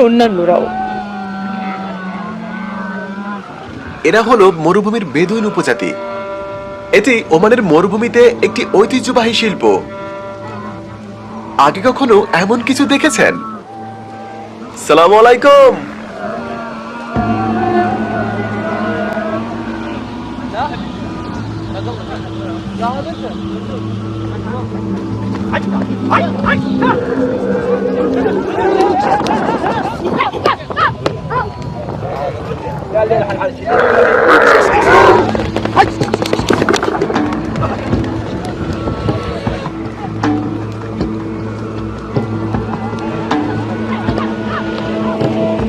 অন্যান্যরাও। এরা হলো মরুভূমির বেদুইন উপজাতি। এটি ওমানের মরুভূমিতে একটি ঐতিহ্যবাহী শিল্প। আগে কখনো এমন কিছু দেখেছেন? সালামু আলাইকুম।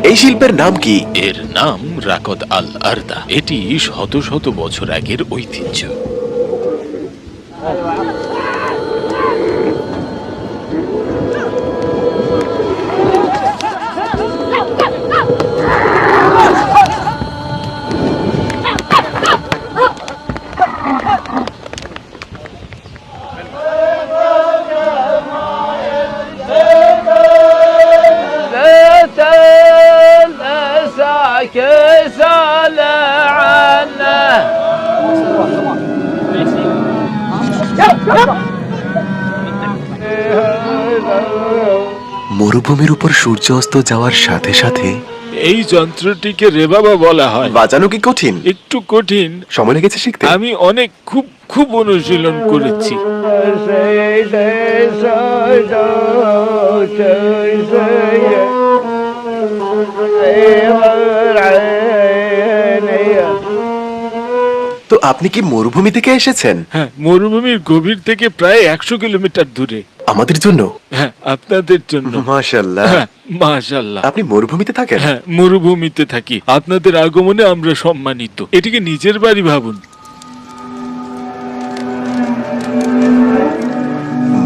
এই শিল্পের নাম কি? এর নাম রাকদ আল আরদা। এটি শত শত বছর আগের ঐতিহ্য। মরুভূমির উপর সূর্য অস্ত যাওয়ার সাথে সাথে এই যন্ত্রটিকে রেবাবা বলা হয়। বাজানো কি কঠিন? একটু কঠিন। সময় লেগেছে শিখতে? আমি অনেক খুব অনুশীলন করেছি। তো আপনি কি মরুভূমি থেকে এসেছেন? হ্যাঁ, মরুভূমির গভীর থেকে প্রায় 100 কিলোমিটার দূরে। আমাদের জন্য? হ্যাঁ, আপনাদের জন্য। মাশাআল্লাহ। হ্যাঁ, মাশাআল্লাহ। আপনি মরুভূমিতে থাকেন? হ্যাঁ, মরুভূমিতে থাকি। আপনাদের আগমনে আমরা সম্মানিত। এটিকে নিজের বাড়ি ভাবুন।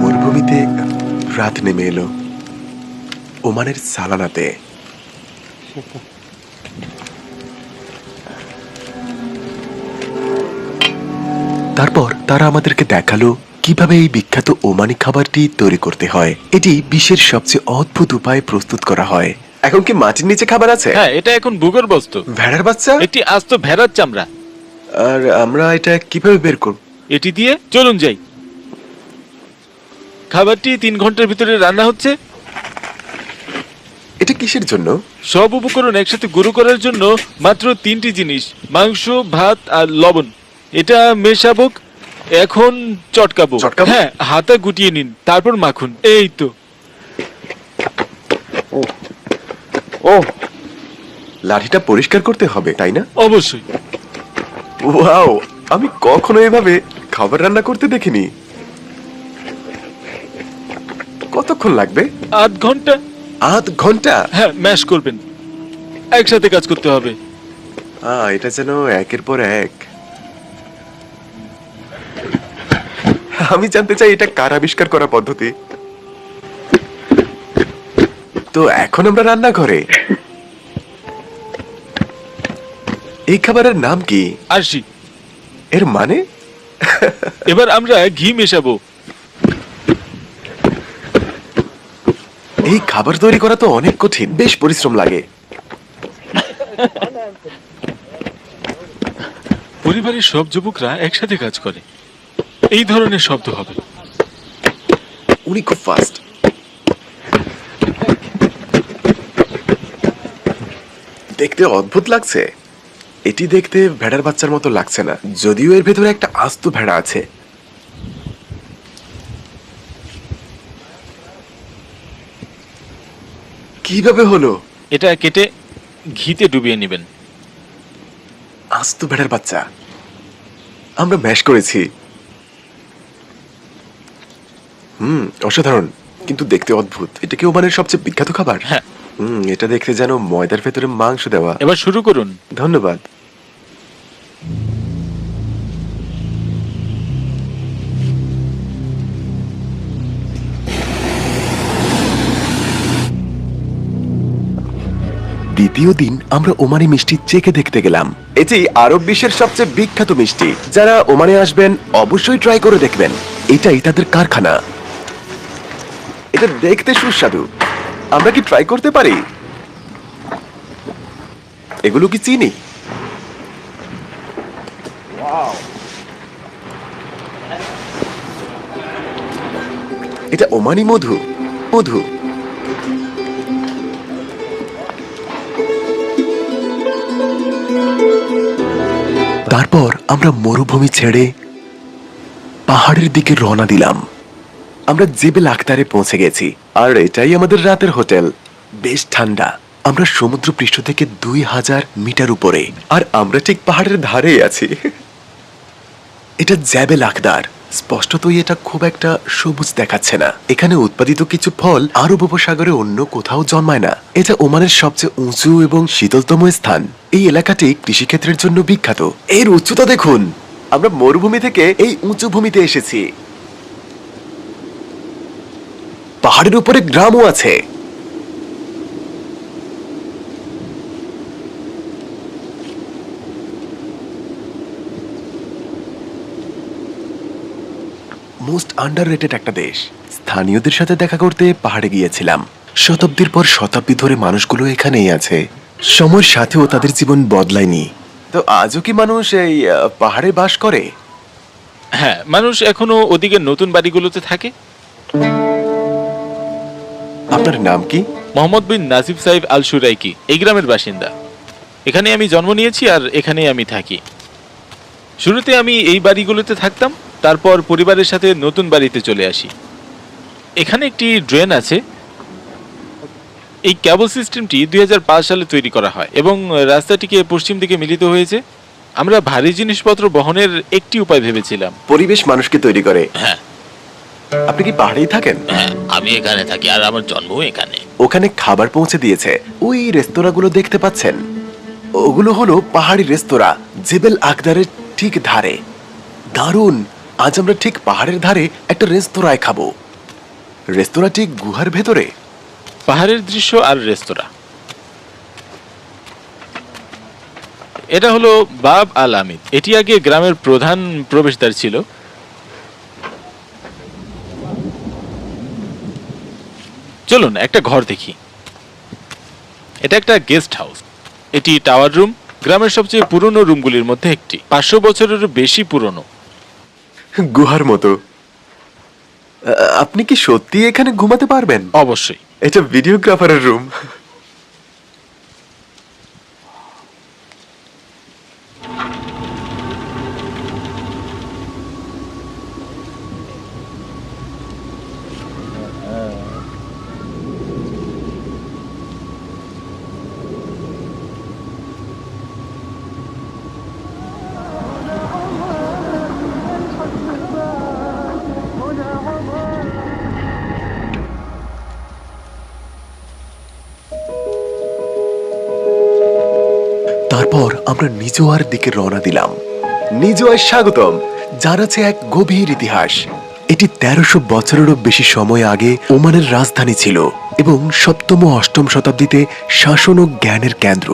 মরুভূমিতে রাত নেমে এলো ওমানের সালানাতে। তারপর তারা আমাদেরকে দেখালো কিভাবে এই বিখ্যাত ওমানি খাবারটি তৈরি করতে হয়। এটি বিশ্বের সবচেয়ে অদ্ভুত উপায়ে প্রস্তুত করা হয়। এখন কি মাটির নিচে খাবার আছে? হ্যাঁ, এটা এখন ভূগর্ভস্থ। ভেড়ার বাচ্চা? একটি আস্ত ভেড়ার চামড়া। আর আমরা এটা কিভাবে বের করব? এটি দিয়ে চলুন যাই। খাবারটি 3 ঘন্টার ভিতরে রান্না হচ্ছে। এটা কিসের জন্য? সব উপকরণ একসাথে গুঁড়ো করার জন্য মাত্র 3টি জিনিস: মাংস, ভাত আর লবণ। এটা মেশাবো, এখন চটকাবো। হ্যাঁ, হাতে গুটিয়ে নিন, তারপর মাখুন। এই তো। ও, লাঠিটা পরিষ্কার করতে হবে, তাই না? অবশ্যই। ওয়াও, আমি কখনো এভাবে খাবার রান্না করতে দেখিনি। কতক্ষণ লাগবে? আধ ঘন্টা। আধ ঘন্টা? হ্যাঁ, ম্যাশ করবেন। একসাথে কাজ করতে হবে। এটা যেন একের পর এক। আমি জানতে চাই এটা কার আবিষ্কার করা পদ্ধতি। তো এখন আমরা রান্না ঘরে। এই খাবারের নাম কি? আরশি। এর মানে? এবার আমরা ঘি মেশাবো। এই খাবার তৈরি করা তো অনেক কঠিন, বেশ পরিশ্রম লাগে। পরিবারের সব যুবকরা একসাথে কাজ করে। এই ধরনের শব্দ হবে। উনি খুব ফাস্ট। দেখতে অদ্ভুত লাগছে। এটি দেখতে ভেড়ার বাচ্চার মতো লাগছে না, যদিও এর ভেতরে একটা আস্ত ভেড়া আছে। কিভাবে হলো? এটা কেটে ঘিতে ডুবিয়ে নেবেন। আস্ত ভেড়ার বাচ্চা আমরা ম্যাশ করেছি। অসাধারণ, কিন্তু দেখতে অদ্ভুত। এটা কি ওমানের সবচেয়ে বিখ্যাত খাবার? হ্যাঁ। এটা দেখতে যেন ময়দার ভেতরে মাংস দেওয়া। এবার শুরু করুন। ধন্যবাদ। দ্বিতীয় দিন আমরা ওমানি মিষ্টি চেখে দেখতে গেলাম। এটি আরব বিশ্বের সবচেয়ে বিখ্যাত মিষ্টি। যারা ওমানে আসবেন অবশ্যই ট্রাই করে দেখবেন। এটাই তাদের কারখানা। এটা দেখতে সুস্বাদু। আমরা কি ট্রাই করতে পারি? এগুলো কি চিনি? এটা ওমানি মধু। মধু তারপর আমরা মরুভূমি ছেড়ে পাহাড়ের দিকে রওনা দিলাম। আমরা জেবেল আখতারে পৌঁছে গেছি, আর এটাই আমাদের রাতের হোটেল। বেশ ঠান্ডা। আমরা সমুদ্র পৃষ্ঠ থেকে 2000 মিটার উপরে, আর আমরা ঠিক পাহাড়ের ধারেই আছি। এটা জেবেল আখতার। স্পষ্টতই এটা খুব একটা সবুজ দেখাচ্ছে না। এখানে উৎপাদিত কিছু ফল আরব উপসাগরে অন্য কোথাও জন্মায় না। এটা ওমানের সবচেয়ে উঁচু এবং শীতলতম স্থান। এই এলাকাটি কৃষিক্ষেত্রের জন্য বিখ্যাত। এর উচ্চতা দেখুন। আমরা মরুভূমি থেকে এই উঁচু ভূমিতে এসেছি। পাহাড়ের উপরে গ্রামও আছে। মোস্ট আন্ডাররেটেড একটা দেশ। স্থানীয়দের সাথে দেখা করতে পাহাড়ে গিয়েছিলাম। শতাব্দীর পর শতাব্দী ধরে মানুষগুলো এখানেই আছে। সময়ের সাথেও তাদের জীবন বদলায়নি। তো আজও কি মানুষ এই পাহাড়ে বাস করে? হ্যাঁ, মানুষ এখনো ওদিকে নতুন বাড়িগুলোতে থাকে। আপনার নাম কি? মোহাম্মদ বিন নাজিব সাহেব আল সুরাইকি এই গ্রামের বাসিন্দা। এখানে আমি জন্ম নিয়েছি আর এখানেই আমি থাকি। শুরুতে আমি এই বাড়িগুলোতে থাকতাম, তারপর পরিবারের সাথে নতুন বাড়িতে চলে আসি। এখানে একটি ড্রেন আছে। এই কেবল সিস্টেমটি 2005 সালে তৈরি করা হয় এবং রাস্তাটিকে পশ্চিম দিকে মিলিত হয়েছে। আমরা ভারী জিনিসপত্র বহনের একটি উপায় ভেবেছিলাম। পরিবেশ মানুষকে তৈরি করে। হ্যাঁ আপনি কি পাহাড়েই থাকেন? হ্যাঁ, আমি এখানে থাকি আর আমার জন্মও এখানে। ওখানে খাবার পৌঁছে দিয়েছে। ওই রেস্তোরাঁগুলো দেখতে পাচ্ছেন, ওগুলো হলো পাহাড়ি রেস্তোরাঁ জেবেল আখতারের ঠিক ধারে। দারুণ। আজ আমরা ঠিক পাহাড়ের ধারে একটা রেস্তোরাঁয় খাবো। রেস্তোরাঁটি গুহার ভেতরে। পাহাড়ের দৃশ্য আর রেস্তোরাঁ। এটা হলো বাব আল আমিদ। এটি আগে গ্রামের প্রধান প্রবেশদ্বার ছিল। চলুন একটা ঘর দেখি। এটা একটা গেস্ট হাউস। এটি টাওয়ার রুম, গ্রামের সবচেয়ে পুরনো রুমগুলির মধ্যে একটি। 500 বছরেরও বেশি পুরনো। গুহার মতো। আপনি কি সত্যি এখানে ঘুমাতে পারবেন? অবশ্যই। এটা ভিডিওগ্রাফারের রুম। তারপর আমরা নিজোয়ার দিকে রওনা দিলাম। নিজোয়ায় স্বাগতম, যার আছে এক গভীর ইতিহাস। এটি 1300 বছরেরও বেশি সময় আগে ওমানের রাজধানী ছিল এবং 7ম ও 8ম শতাব্দীতে শাসন ও জ্ঞানের কেন্দ্র।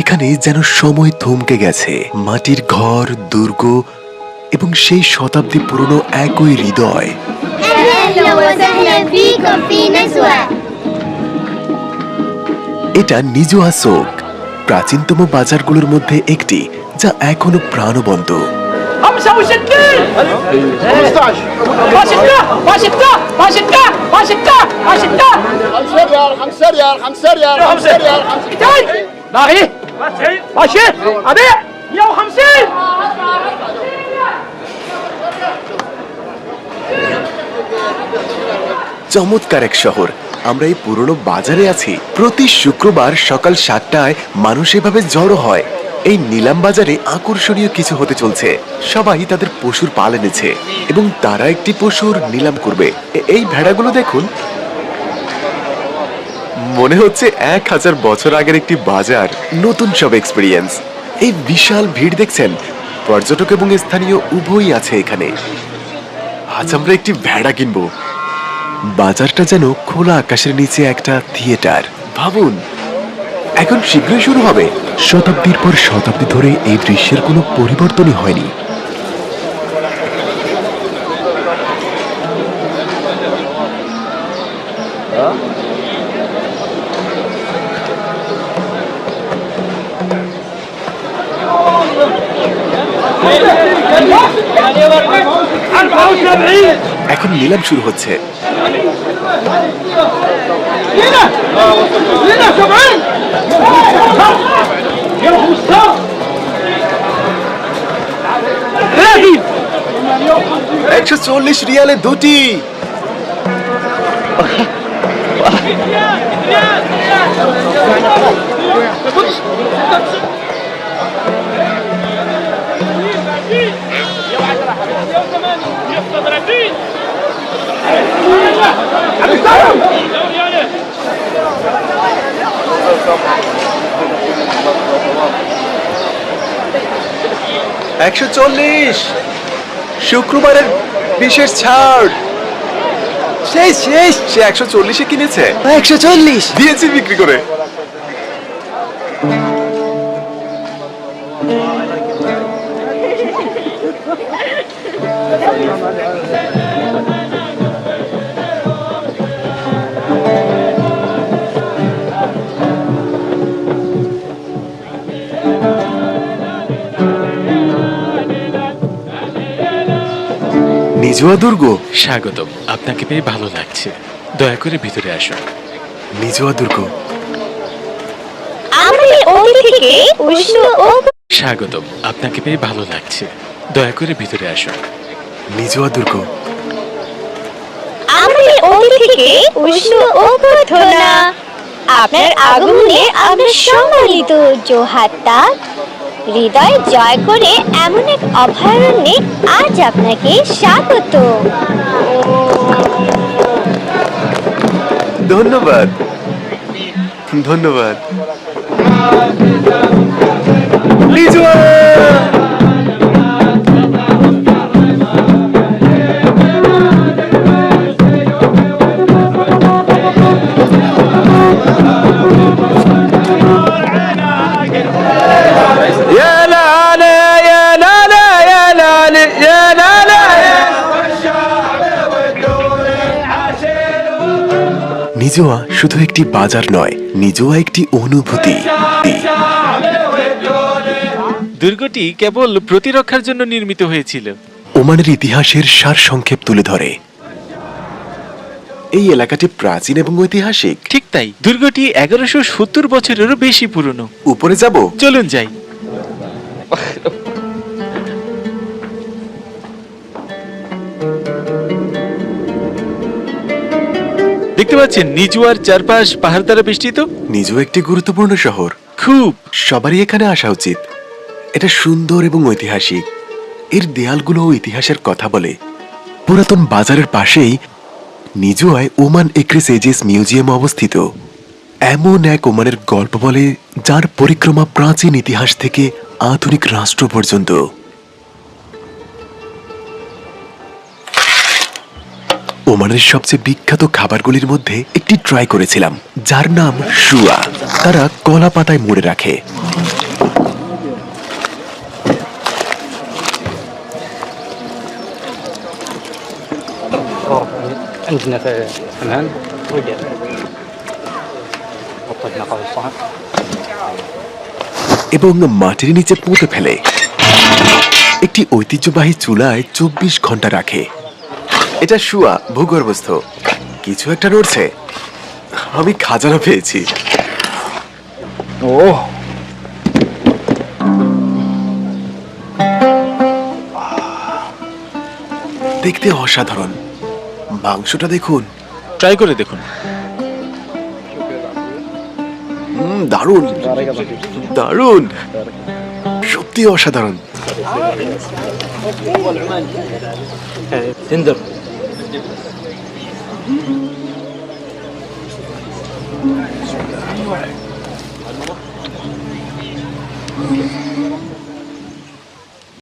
এখানে যেন সময় থমকে গেছে। মাটির ঘর, দুর্গ এবং সেই শতাব্দী পুরনো একই হৃদয়। এটা নিজোয়া চৌক, প্রাচীনতম বাজারগুলোর মধ্যে একটি, যা এখনো প্রাণবন্ত। চমৎকার এক শহর। আমরা এই পুরনো বাজারে আছি। প্রতি শুক্রবার সকাল 7টায় মানুষ এভাবে জড়ো হয়। এই নিলাম বাজারে আকর্ষণীয় কিছু হতে চলছে। সবাই তাদের পশুর পাল এনেছে এবং তারা একটি পশুর নিলাম করবে। এই ভেড়াগুলো দেখুন, মনে হচ্ছে 1000 বছর আগের একটি বাজার। নতুন সব এক্সপেরিয়েন্স। এই বিশাল ভিড় দেখছেন, পর্যটক এবং স্থানীয় উভয়ই আছে এখানে। আজ আমরা একটি ভেড়া কিনবো। বাজারটা যেন খোলা আকাশের নিচে একটা থিয়েটার। ভাবুন, এখন শীঘ্রই শুরু হবে। শতাব্দীর পর শতাব্দী ধরে এই দৃশ্যের কোনো পরিবর্তনই হয়নি। এখন নিলাম শুরু হচ্ছে। $140 দুটি। $140 শুক্রবারের বিশেষ ছাড়। শেষ শেষ। সে 140-এ কিনেছে। 140 দিয়েছি বিক্রি করে। নিজুয়া দুর্গ। স্বাগতম, আপনাকে পেয়ে ভালো লাগছে। দয়া করে ভিতরে আসুন। নিজুয়া দুর্গ। আমাদের অতিথিকে উষ্ণ ও স্বাগতম, আপনাকে পেয়ে ভালো লাগছে। দয়া করে ভিতরে আসুন। নিজুয়া দুর্গ। আমাদের অতিথিকে উষ্ণ অভ্যর্থনা। আপনার আগমনে আমরা সম্মানিত। জোহারটা হৃদয় জয় করে এমন এক অভয়ারণ্যে আজ আপনাকে স্বাগত। ধন্যবাদ ধন্যবাদ। নিজুয়া। নিজুয়া শুধু একটি বাজার নয়, নিজুয়া একটি অনুভূতি। দুর্গটি কেবল প্রতিরক্ষার জন্য নির্মিত হয়েছিল। ওমানের ইতিহাসের সারসংক্ষেপ তুলে ধরে। এই এলাকাটি প্রাচীন এবং ঐতিহাসিক। ঠিক তাই, দুর্গটি 1170 বছরেরও বেশি পুরনো। উপরে যাব? চলুন যাই। দেখতে পাচ্ছেন নিজুয়ার চারপাশ পাহাড় দ্বারা বেষ্টিত। নিজুয়া একটি গুরুত্বপূর্ণ শহর। খুব। সবারই এখানে আসা উচিত। এটা সুন্দর এবং ঐতিহাসিক। এর দেয়ালগুলো ইতিহাসের কথা বলে। পুরাতন বাজারের পাশেই নিজুয়ায় ওমান একরিস এজিস মিউজিয়াম অবস্থিত। এমন এক ওমানের গল্প বলে যার পরিক্রমা প্রাচীন ইতিহাস থেকে আধুনিক রাষ্ট্র পর্যন্ত। ওমানের সবচেয়ে বিখ্যাত খাবারগুলির মধ্যে একটি ট্রাই করেছিলাম, যার নাম শুয়া। তারা কলা পাতায় মুড়ে রাখে। عندنا في حمام ودير وطبنا قهوة الصحن এবং মাটির নিচে পুঁতে ফেলে। একটি ঐতিহ্যবাহী চুলায় 24 ঘন্টা রাখে। এটা শুয়া, ভূগর্ভস্থ। কিছু একটা নড়ছে। আমি খাজানা পেয়েছি। দেখতে অসাধারণ। মাংসটা দেখুন। ট্রাই করে দেখুন। দারুণ দারুণ, সত্যি অসাধারণ। تندر